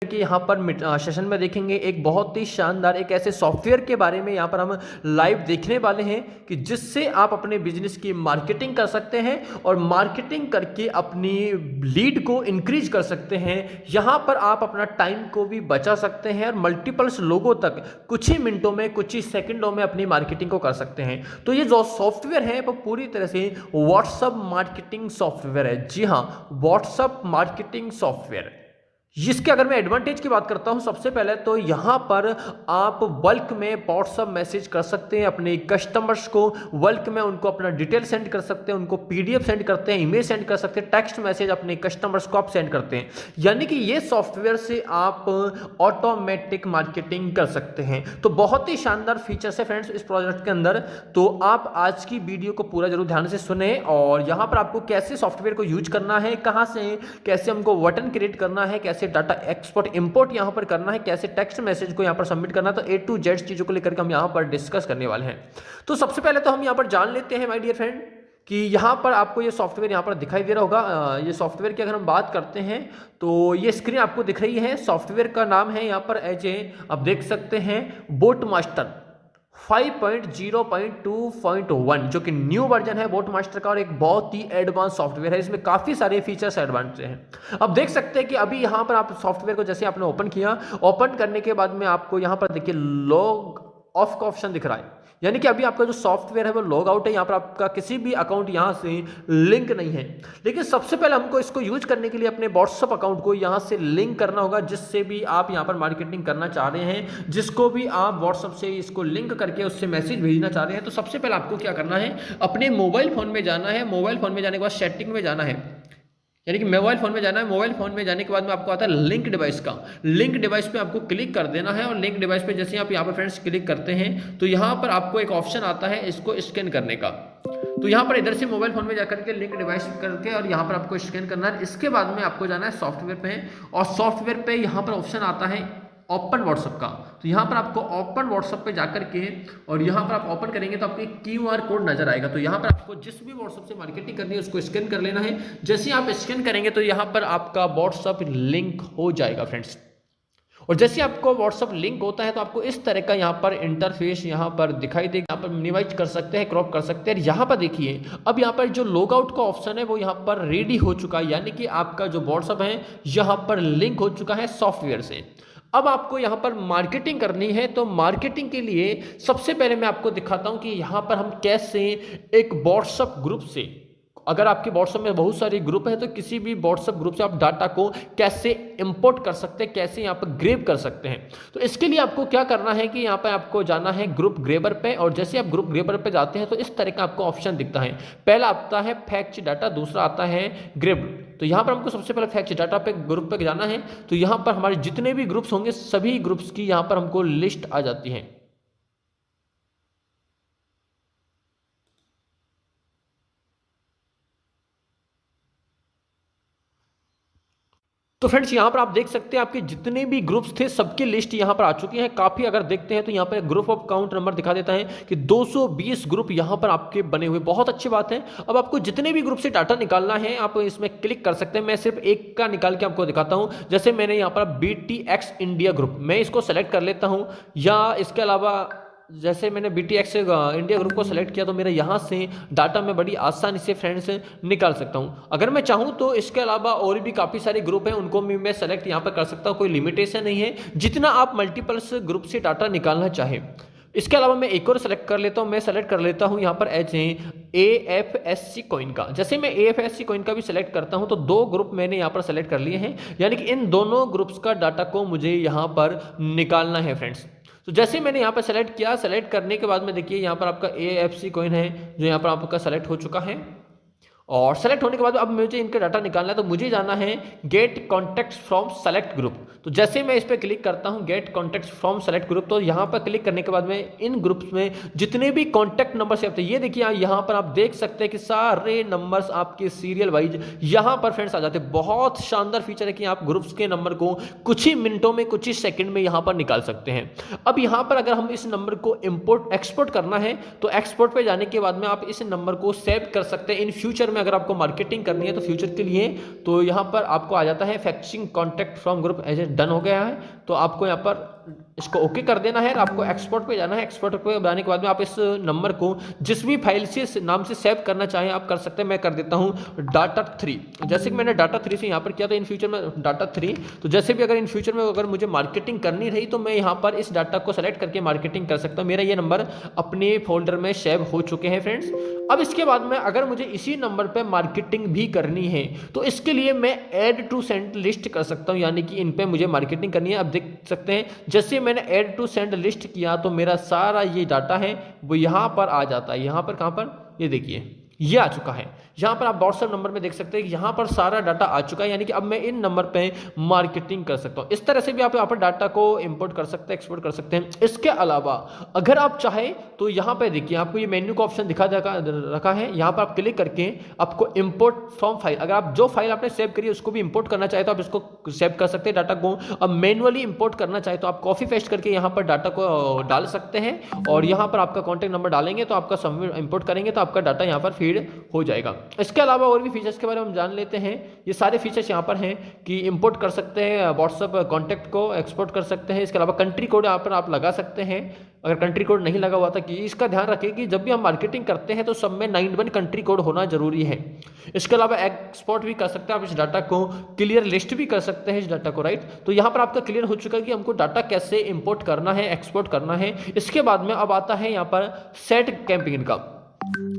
कि यहाँ पर सेशन में देखेंगे एक बहुत ही शानदार एक ऐसे सॉफ्टवेयर के बारे में यहाँ पर हम लाइव देखने वाले हैं कि जिससे आप अपने बिजनेस की मार्केटिंग कर सकते हैं और मार्केटिंग करके अपनी लीड को इंक्रीज कर सकते हैं। यहाँ पर आप अपना टाइम को भी बचा सकते हैं और मल्टीपल्स लोगों तक कुछ ही मिनटों में कुछ ही सेकंडों में अपनी मार्केटिंग को कर सकते हैं। तो ये जो सॉफ्टवेयर है वो पूरी तरह से व्हाट्सएप मार्केटिंग सॉफ्टवेयर है। जी हाँ, व्हाट्सएप मार्केटिंग सॉफ्टवेयर। इसके अगर मैं एडवांटेज की बात करता हूं, सबसे पहले तो यहां पर आप बल्क में व्हाट्सएप मैसेज कर सकते हैं अपने कस्टमर्स को, बल्क में उनको अपना डिटेल सेंड कर सकते हैं, उनको पीडीएफ सेंड करते हैं, ईमेल सेंड कर सकते हैं, टेक्स्ट मैसेज अपने कस्टमर्स को आप सेंड करते हैं। यानी कि ये सॉफ्टवेयर से आप ऑटोमेटिक मार्केटिंग कर सकते हैं। तो बहुत ही शानदार फीचर्स है फ्रेंड्स इस प्रोजेक्ट के अंदर। तो आप आज की वीडियो को पूरा जरूर ध्यान से सुने और यहां पर आपको कैसे सॉफ्टवेयर को यूज करना है, कहां से कैसे हमको बटन क्रिएट करना है, कैसे डाटा एक्सपोर्ट इंपोर्ट यहां पर करना है, कैसे टेक्स्ट मैसेज को यहां पर सबमिट करना है, तो A to Z चीजों को लेकर के हम यहां पर डिस्कस करने वाले हैं। तो सबसे पहले तो हम यहां पर जान लेते हैं माय डियर फ्रेंड कि यहां पर आपको ये सॉफ्टवेयर यहां पर दिखाई दे रहा होगा। ये सॉफ्टवेयर की अगर हम बात करते हैं तो ये स्क्रीन आपको दिख रही है। सॉफ्टवेयर का नाम है यहां पर आप देख सकते हैं बोट मास्टर 5.0.2.1 जो कि न्यू वर्जन है बोट मास्टर का और एक बहुत ही एडवांस सॉफ्टवेयर है। इसमें काफी सारे फीचर्स एडवांस हैं। अब देख सकते हैं कि अभी यहां पर आप सॉफ्टवेयर को जैसे आपने ओपन किया, ओपन करने के बाद में आपको यहां पर देखिए लॉग ऑफ का ऑप्शन दिख रहा है। यानी कि अभी आपका जो सॉफ्टवेयर है वो लॉग आउट है, यहाँ पर आपका किसी भी अकाउंट यहाँ से लिंक नहीं है। लेकिन सबसे पहले हमको इसको यूज करने के लिए अपने व्हाट्सएप अकाउंट को यहाँ से लिंक करना होगा, जिससे भी आप यहाँ पर मार्केटिंग करना चाह रहे हैं, जिसको भी आप व्हाट्सएप से इसको लिंक करके उससे मैसेज भेजना चाह रहे हैं। तो सबसे पहले आपको क्या करना है, अपने मोबाइल फोन में जाना है। मोबाइल फोन में जाने के बाद सेटिंग में जाना है, यानी कि मोबाइल फोन में जाना है। मोबाइल फोन में जाने के बाद में आपको आता है लिंक डिवाइस का। लिंक डिवाइस पे आपको क्लिक कर देना है और लिंक डिवाइस पे जैसे आप यहाँ पर फ्रेंड्स क्लिक करते हैं तो यहाँ पर आपको एक ऑप्शन आता है इसको स्कैन करने का। तो यहाँ पर इधर से मोबाइल फोन में जाकर के लिंक डिवाइस करके और यहाँ पर आपको स्कैन करना है। इसके बाद में आपको जाना है सॉफ्टवेयर पे और सॉफ्टवेयर पे यहाँ पर ऑप्शन आता है ओपन व्हाट्सएप का। तो यहाँ पर आपको ओपन व्हाट्सएप पे जाकर के और यहाँ पर आप ओपन करेंगे तो आपको एक QR कोड नजर आएगा। तो यहाँ पर आपको जिस भी व्हाट्सएप से मार्केटिंग करनी है उसको स्कैन कर लेना है। जैसे आप स्कैन करेंगे तो यहाँ पर आपका व्हाट्सएप लिंक हो जाएगा फ्रेंड्स। और जैसे आपको व्हाट्सएप लिंक होता है तो आपको इस तरह का यहाँ पर इंटरफेस यहाँ पर दिखाई देगा। यहाँ पर मिनिमाइज कर सकते हैं, क्रॉप कर सकते हैं। यहाँ पर देखिए अब यहाँ पर जो लॉग आउट का ऑप्शन है वो यहाँ पर रेडी हो चुका है, यानी कि आपका जो व्हाट्सएप है यहाँ पर लिंक हो चुका है सॉफ्टवेयर से। अब आपको यहाँ पर मार्केटिंग करनी है। तो मार्केटिंग के लिए सबसे पहले मैं आपको दिखाता हूं कि यहाँ पर हम कैसे एक व्हाट्सएप ग्रुप से, अगर आपके व्हाट्सएप में बहुत सारे ग्रुप है तो किसी भी व्हाट्सएप ग्रुप से आप डाटा को कैसे इंपोर्ट कर सकते हैं, कैसे यहाँ पर ग्रेब कर सकते हैं। तो इसके लिए आपको क्या करना है कि यहाँ पर आपको जाना है ग्रुप ग्रेबर पे और जैसे आप ग्रुप ग्रेबर पे जाते हैं तो इस तरह का आपको ऑप्शन दिखता है। पहला आता है फैक्ट डाटा, दूसरा आता है ग्रेब। तो यहाँ पर हमको सबसे पहले फैक्ट डाटा पे ग्रुप पे जाना है। तो यहाँ पर हमारे जितने भी ग्रुप्स होंगे सभी ग्रुप्स की यहाँ पर हमको लिस्ट आ जाती है। तो फ्रेंड्स यहाँ पर आप देख सकते हैं आपके जितने भी ग्रुप्स थे सबकी लिस्ट यहाँ पर आ चुकी है। काफी अगर देखते हैं तो यहाँ पर ग्रुप ऑफ काउंट नंबर दिखा देता है कि 220 ग्रुप यहाँ पर आपके बने हुए, बहुत अच्छी बात है। अब आपको जितने भी ग्रुप से डाटा निकालना है आप इसमें क्लिक कर सकते हैं। मैं सिर्फ एक का निकाल के आपको दिखाता हूँ। जैसे मैंने यहाँ पर BTX इंडिया ग्रुप, मैं इसको सेलेक्ट कर लेता हूँ। या इसके अलावा जैसे मैंने BTX इंडिया ग्रुप को सेलेक्ट किया तो मेरा यहाँ से डाटा मैं बड़ी आसानी से फ्रेंड्स निकाल सकता हूँ। अगर मैं चाहूँ तो इसके अलावा और भी काफ़ी सारे ग्रुप हैं, उनको भी मैं सेलेक्ट यहाँ पर कर सकता हूँ। कोई लिमिटेशन नहीं है, जितना आप मल्टीपल्स ग्रुप से डाटा निकालना चाहें। इसके अलावा मैं एक और सेलेक्ट कर लेता हूँ। मैं सेलेक्ट कर लेता हूँ यहाँ पर AFSC कॉइन का। जैसे मैं AFSC कॉइन का भी सेलेक्ट करता हूँ तो दो ग्रुप मैंने यहाँ पर सेलेक्ट कर लिए हैं, यानी कि इन दोनों ग्रुप्स का डाटा को मुझे यहाँ पर निकालना है फ्रेंड्स। तो जैसे मैंने यहाँ पर सेलेक्ट किया, सेलेक्ट करने के बाद में देखिए यहाँ पर आपका AFC कॉइन है जो यहाँ पर आपका सेलेक्ट हो चुका है। और सेलेक्ट होने के बाद अब मुझे इनका डाटा निकालना है तो मुझे जाना है get contacts from select group. तो जैसे मैं इस पर क्लिक करता हूं get contacts from select group, तो यहां पर क्लिक करने के बाद में इन ग्रुप्स में जितने भी कॉन्टैक्ट नंबर से आते हैं, ये देखिए यहां पर आप देख सकते हैं कि सारे नंबर्स आपके सीरियल वाइज यहां पर फ्रेंड्स आ जाते हैं। बहुत शानदार फीचर है कि आप ग्रुप्स के नंबर को कुछ ही मिनटों में, कुछ ही सेकंड में यहां पर निकाल सकते हैं। अब यहां पर अगर हम इस नंबर को इंपोर्ट एक्सपोर्ट करना है तो एक्सपोर्ट पे जाने के बाद में आप इस नंबर को सेव कर सकते हैं। इन फ्यूचर में में अगर आपको मार्केटिंग करनी है तो फ्यूचर के लिए, तो यहाँ पर आपको आ जाता है faxing contact from group as a done हो गया है। तो आपको यहाँ पर इसको ओके कर देना है और आपको एक्सपोर्ट पे जाना है। एक्सपोर्ट पे जाने के बाद में आप इस नंबर को जिस भी फाइल से नाम से सेव करना चाहें आप कर सकते हैं। मैं कर देता हूँ Data3। जैसे कि मैंने Data3 से यहाँ पर किया, तो इन फ्यूचर में Data3, तो जैसे भी अगर इन फ्यूचर में अगर मुझे मार्केटिंग करनी रही तो मैं यहाँ पर इस डाटा को सेलेक्ट करके मार्केटिंग कर सकता हूँ। मेरा ये नंबर अपने फोल्डर में सेव हो चुके हैं फ्रेंड्स। अब इसके बाद में अगर मुझे इसी नंबर पर मार्केटिंग भी करनी है तो इसके लिए मैं ऐड टू सेंड लिस्ट कर सकता हूँ, यानी कि इन पर मुझे मार्केटिंग करनी है। अब देख सकते हैं जैसे मैंने ऐड टू सेंड लिस्ट किया तो मेरा सारा ये डाटा है वो यहाँ पर आ जाता है। यहाँ पर कहाँ पर, ये देखिए ये आ चुका है। यहाँ पर आप व्हाट्सएप नंबर में देख सकते हैं कि यहाँ पर सारा डाटा आ चुका है, यानी कि अब मैं इन नंबर पे मार्केटिंग कर सकता हूँ। इस तरह से भी आप यहाँ पर डाटा को इंपोर्ट कर सकते हैं, एक्सपोर्ट कर सकते हैं। इसके अलावा अगर आप चाहें तो यहाँ पे देखिए आपको ये मेन्यू का ऑप्शन रखा है। यहाँ पर आप क्लिक करके आपको इंपोर्ट फ्रॉम फाइल, अगर आप जो फाइल आपने सेव करी है उसको भी इंपोर्ट करना चाहे तो आप इसको सेव कर सकते हैं डाटा को। अब मैनुअली इंपोर्ट करना चाहे तो आप कॉपी पेस्ट करके यहाँ पर डाटा को डाल सकते हैं और यहाँ पर आपका कॉन्टैक्ट नंबर डालेंगे तो आपका सबमिट इंपोर्ट करेंगे तो आपका डाटा यहाँ पर फीड हो जाएगा। इसके अलावा और भी फीचर्स के बारे में हम जान लेते हैं। ये सारे फीचर्स यहाँ पर हैं कि इंपोर्ट कर सकते हैं व्हाट्सएप कॉन्टैक्ट को, एक्सपोर्ट कर सकते हैं। इसके अलावा कंट्री कोड यहाँ पर आप लगा सकते हैं अगर कंट्री कोड नहीं लगा हुआ था। कि इसका ध्यान रखें कि जब भी हम मार्केटिंग करते हैं तो सब में 91 कंट्री कोड होना जरूरी है। इसके अलावा एक्सपोर्ट भी कर सकते हैं आप इस डाटा को, क्लियर लिस्ट भी कर सकते हैं इस डाटा को, राइट। तो यहाँ पर आपका क्लियर हो चुका है कि हमको डाटा कैसे इंपोर्ट करना है, एक्सपोर्ट करना है। इसके बाद में अब आता है यहाँ पर सेट कैंपेन का।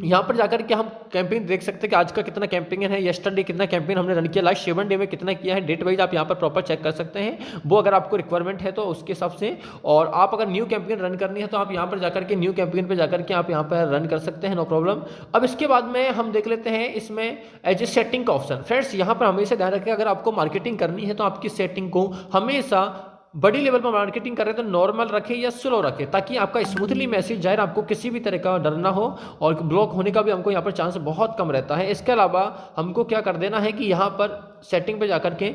यहाँ पर जाकर के हम कैंपेन देख सकते हैं कि आज का कितना कैंपेन है, यस्टरडे कितना कैंपेन हमने रन किया, लास्ट 7 डे में कितना किया है, डेट वाइज आप यहाँ पर प्रॉपर चेक कर सकते हैं। वो अगर आपको रिक्वायरमेंट है तो उसके हिसाब से। और आप अगर न्यू कैंपेन रन करनी है तो आप यहाँ पर जाकर के न्यू कैंपेन पर जाकर के आप यहाँ पर रन कर सकते हैं, नो प्रॉब्लम। अब इसके बाद में हम देख लेते हैं इसमें एज ए सेटिंग का ऑप्शन। फ्रेंड्स यहाँ पर हमेशा ध्यान रखें अगर आपको मार्केटिंग करनी है तो आपकी सेटिंग को हमेशा बड़ी लेवल पर मार्केटिंग कर रहे हैं तो नॉर्मल रखें या स्लो रखें, ताकि आपका स्मूथली मैसेज जाए, आपको किसी भी तरह का डर ना हो और ब्लॉक होने का भी हमको यहाँ पर चांस बहुत कम रहता है। इसके अलावा हमको क्या कर देना है कि यहाँ पर सेटिंग पे जाकर के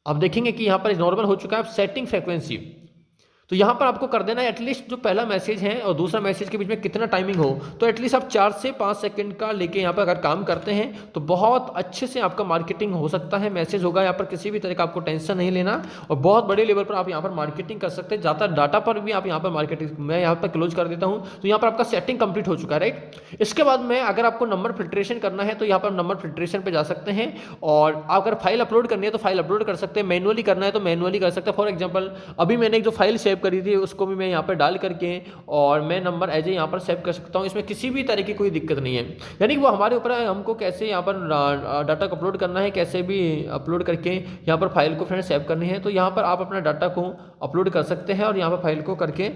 आप देखेंगे कि यहाँ पर नॉर्मल हो चुका है। सेटिंग फ्रीक्वेंसी, तो यहाँ पर आपको कर देना है एटलीस्ट जो पहला मैसेज है और दूसरा मैसेज के बीच में कितना टाइमिंग हो, तो एटलीस्ट आप 4 से 5 सेकंड का लेके यहाँ पर अगर काम करते हैं तो बहुत अच्छे से आपका मार्केटिंग हो सकता है। मैसेज होगा यहाँ पर, किसी भी तरह का आपको टेंशन नहीं लेना और बहुत बड़े लेवल पर आप यहाँ पर मार्केटिंग कर सकते हैं। ज़्यादा डाटा पर भी आप यहाँ पर मार्केटिंग, मैं यहाँ पर क्लोज कर देता हूँ। तो यहाँ पर आपका सेटिंग कंप्लीट हो चुका है, राइट। इसके बाद में अगर आपको नंबर फिल्ट्रेशन करना है तो यहाँ पर नंबर फिल्ट्रेशन पर जा सकते हैं और अगर फाइल अपलोड करनी है तो फाइल अपलोड कर सकते हैं, मैनुअली करना है तो मैनुअली कर सकते हैं। फॉर एग्जाम्पल अभी मैंने एक जो फाइल सेव करी थी उसको भी मैं यहाँ पर डाल करके और मैं नंबर एज ए यहाँ पर सेव कर सकता हूँ। इसमें किसी भी तरह की कोई दिक्कत नहीं है, यानी कि वो हमारे ऊपर है हमको कैसे यहाँ पर डाटा को अपलोड करना है, कैसे भी अपलोड करके यहाँ पर फाइल को फ्रेंड सेव करनी है। तो यहाँ पर आप अपना डाटा को अपलोड कर सकते हैं और यहाँ पर फाइल को करके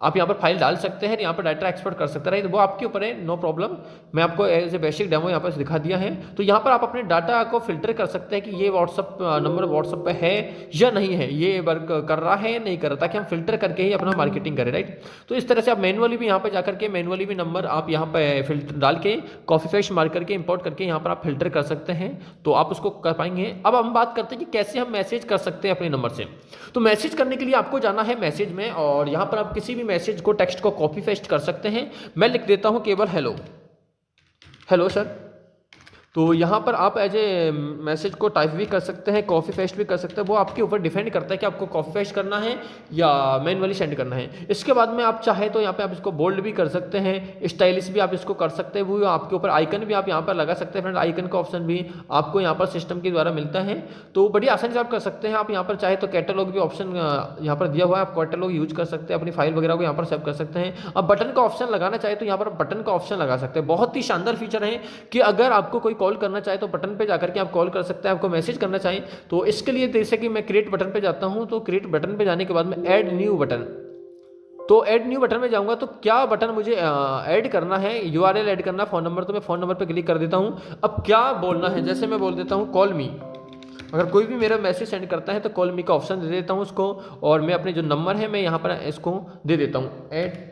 आप यहाँ पर फाइल डाल सकते हैं, यहाँ पर डाटा एक्सपोर्ट कर सकते हैं, वो आपके ऊपर है, नो प्रॉब्लम। मैं आपको एज ए बेसिक डेमो यहाँ पर दिखा दिया है। तो यहाँ पर आप अपने डाटा को फिल्टर कर सकते हैं कि ये व्हाट्सअप नंबर व्हाट्सअप पे है या नहीं है, ये वर्क कर रहा है या नहीं कर रहा, ताकि हम फिल्टर करके ही अपना मार्केटिंग करें, राइट। तो इस तरह से आप मैनुअली भी यहाँ पर जाकर के मैनुअली भी नंबर आप यहाँ पर फिल्टर डाल के कॉपी पेस्ट मार करके इंपोर्ट करके यहाँ पर आप फिल्टर कर सकते हैं, तो आप उसको कर पाएंगे। अब हम बात करते हैं कि कैसे हम मैसेज कर सकते हैं अपने नंबर से। तो मैसेज करने के लिए आपको जाना है मैसेज में और यहाँ पर आप किसी भी मैसेज को, टेक्स्ट को कॉपी पेस्ट कर सकते हैं। मैं लिख देता हूं केवल हेलो, हेलो सर। तो यहाँ पर आप एज ए मैसेज को टाइप भी कर सकते हैं, कॉपी पेस्ट भी कर सकते हैं, वो आपके ऊपर डिपेंड करता है कि आपको कॉपी पेस्ट करना है या मैनुअली सेंड करना है। इसके बाद में आप चाहे तो यहाँ पे आप इसको बोल्ड भी कर सकते हैं, स्टाइलिश भी आप इसको कर सकते हैं, वो आपके ऊपर आइकन भी आप यहाँ पर लगा सकते हैं। फ्रेंड आइकन का ऑप्शन भी आपको यहाँ पर सिस्टम के द्वारा मिलता है, तो बड़ी आसानी से आप कर सकते हैं। आप यहाँ पर चाहे तो कैटलॉग भी ऑप्शन यहाँ पर दिया हुआ है, आप कैटलॉग यूज कर सकते हैं, अपनी फाइल वगैरह को यहाँ पर सेव कर सकते हैं। अब बटन का ऑप्शन लगाना चाहे तो यहाँ पर बटन का ऑप्शन लगा सकते हैं। बहुत ही शानदार फीचर है कि अगर आपको कोई कॉल करना चाहे तो बटन पे जाकर के आप कॉल कर सकते हैं, आपको मैसेज करना चाहें तो इसके लिए जैसे कि मैं क्रिएट बटन पे जाता हूं, तो क्रिएट बटन पे जाने के बाद में ऐड न्यू बटन, तो ऐड न्यू बटन में जाऊंगा तो क्या बटन मुझे ऐड करना है, यूआरएल ऐड करना, फोन नंबर, तो मैं फोन नंबर पे क्लिक कर देता हूं। अब क्या बोलना है, जैसे मैं बोल देता हूं कॉल मी, अगर कोई भी मेरा मैसेज सेंड करता है तो कॉल मी का ऑप्शन दे देता हूं उसको, और मैं अपने जो नंबर है मैं यहाँ पर इसको दे देता हूँ ऐड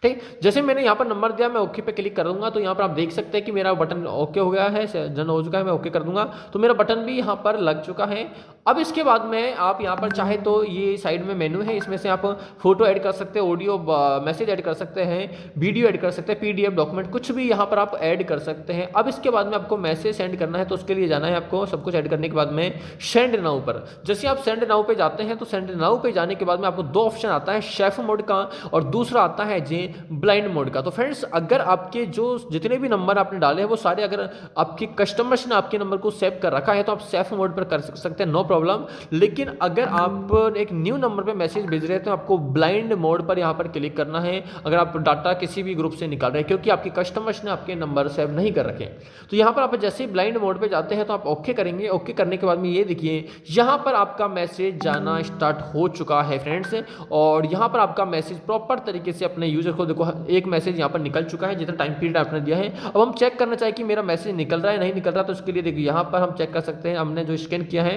ठीक, जैसे मैंने यहाँ पर नंबर दिया, मैं ओके पे क्लिक कर दूंगा तो यहाँ पर आप देख सकते हैं कि मेरा बटन ओके हो गया है, जन हो चुका है, मैं ओके कर दूंगा तो मेरा बटन भी यहाँ पर लग चुका है। अब इसके बाद में आप यहाँ पर चाहे तो ये साइड में मेनू है, इसमें से आप फोटो ऐड कर सकते हैं, ऑडियो मैसेज ऐड कर सकते हैं, वीडियो ऐड कर सकते हैं, पीडीएफ डॉक्यूमेंट कुछ भी यहाँ पर आप ऐड कर सकते हैं। अब इसके बाद में आपको मैसेज सेंड करना है तो उसके लिए जाना है आपको, सब कुछ ऐड करने के बाद में सेंड नाउ पर। जैसे आप सेंड नाउ पे जाते हैं तो सेंड नाउ पे जाने के बाद में आपको दो ऑप्शन आता है, शेफ मोड का और दूसरा आता है जी ब्लाइंड मोड का। तो फ्रेंड्स अगर आपके जो जितने भी नंबर आपने डाले हैं वो सारे अगर आपके कस्टमर्स ने आपके नंबर को सेव कर रखा है तो आप सेफ मोड पर कर सकते हैं, नो प्रॉब्लम। लेकिन अगर आप एक न्यू नंबर पे मैसेज भेज रहे हैं तो आपको ब्लाइंड मोड पर यहाँ पर क्लिक करना है अगर आप डाटा किसी भी ग्रुप से निकाल रहे हैं, क्योंकि आपके कस्टमर्स ने आपके नंबर सेव नहीं कर रखे। तो यहाँ पर आप जैसे ही ब्लाइंड मोड पे जाते हैं तो आप ओके करेंगे। ओके करने के बाद में ये देखिए यहाँ पर आपका मैसेज जाना स्टार्ट हो चुका है फ्रेंड्स, और यहाँ पर आपका मैसेज प्रॉपर तरीके से अपने यूजर को देखो, एक मैसेज यहाँ पर निकल चुका है जितना टाइम पीरियड आपने दिया है। अब हम चेक करना चाहिए कि मेरा मैसेज निकल रहा है नहीं निकल रहा, तो उसके लिए देखिए यहाँ पर हम चेक कर सकते हैं। हमने जो स्कैन किया है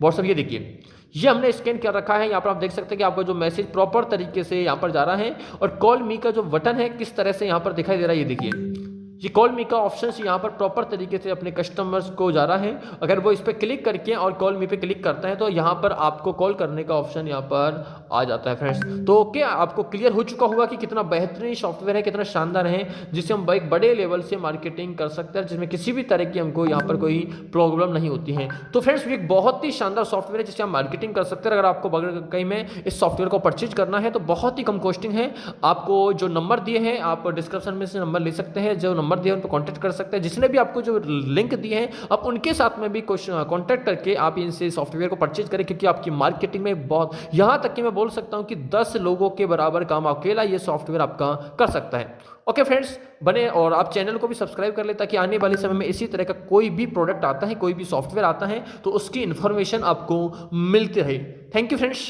व्हाट्सएप, ये देखिए ये हमने स्कैन कर रखा है। यहाँ पर आप देख सकते हैं कि आपका जो मैसेज प्रॉपर तरीके से यहाँ पर जा रहा है, और कॉल मी का जो बटन है किस तरह से यहाँ पर दिखाई दे रहा है, ये देखिए ये कॉल मी का ऑप्शन यहाँ पर प्रॉपर तरीके से अपने कस्टमर्स को जा रहा है। अगर वो इस पर क्लिक करके और कॉल मी पे क्लिक करता है तो यहाँ पर आपको कॉल करने का ऑप्शन यहाँ पर आ जाता है फ्रेंड्स। तो ओके, आपको क्लियर हो चुका होगा कि कितना बेहतरीन सॉफ्टवेयर है, कितना शानदार है, जिससे हम एक बड़े लेवल से मार्केटिंग कर सकते हैं, जिसमें किसी भी तरह की हमको यहाँ पर कोई प्रॉब्लम नहीं होती है। तो फ्रेंड्स ये एक बहुत ही शानदार सॉफ्टवेयर है जिससे हम मार्केटिंग कर सकते हैं। अगर आपको कहीं में इस सॉफ्टवेयर को परचेज करना है तो बहुत ही कम कॉस्टिंग है। आपको जो नंबर दिए हैं आप डिस्क्रिप्शन में से नंबर ले सकते हैं, जो नंबर दिए हैं उन पर कॉन्टैक्ट कर सकते हैं। जिसने भी आपको जो लिंक दिए हैं आप उनके साथ में भी कॉन्टैक्ट करके आप इनसे सॉफ्टवेयर को परचेज करें, क्योंकि आपकी मार्केटिंग में बहुत, यहाँ तक कि मैं बोल सकता हूँ कि 10 लोगों के बराबर काम अकेला ये सॉफ्टवेयर आपका कर सकता है। ओके फ्रेंड्स, बने और आप चैनल को भी सब्सक्राइब कर ले ताकि आने वाले समय में इसी तरह का कोई भी प्रोडक्ट आता है, कोई भी सॉफ्टवेयर आता है तो उसकी इन्फॉर्मेशन आपको मिलती रहे। Thank you friends.